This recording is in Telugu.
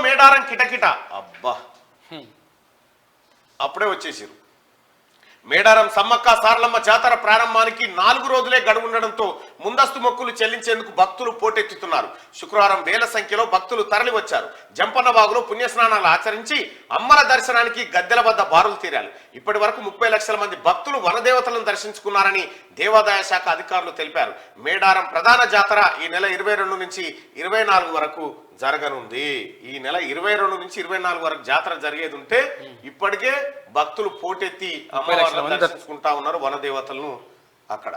మేడారం కిటకిట. అబ్బా అప్పుడే వచ్చేసారు. మేడారం సమ్మక్క సారలమ్మ జాతర ప్రారంభానికి 4 రోజులే గడువుండడంతో ముందస్తు మొక్కులు చెల్లించేందుకు భక్తులు పోటెత్తుతున్నారు. శుక్రవారం వేల సంఖ్యలో భక్తులు తరలి వచ్చారు. జంపన్నవాగులో పుణ్యస్నానాలు ఆచరించి అమ్మల దర్శనానికి గద్దెల వద్ద బారులు తీరారు. ఇప్పటి వరకు 30 లక్షల మంది భక్తులు వనదేవతలను దర్శించుకున్నారని దేవాదాయ శాఖ అధికారులు తెలిపారు. మేడారం ప్రధాన జాతర ఈ నెల 22 నుంచి 24 వరకు జరగనుంది. ఈ నెల 22 నుంచి 24 వరకు జాతర జరిగేది ఉంటే ఇప్పటికే భక్తులు పోటెత్తి అమ్మవారిని దర్శించుకుంటా ఉన్నారు వనదేవతలను అక్కడ.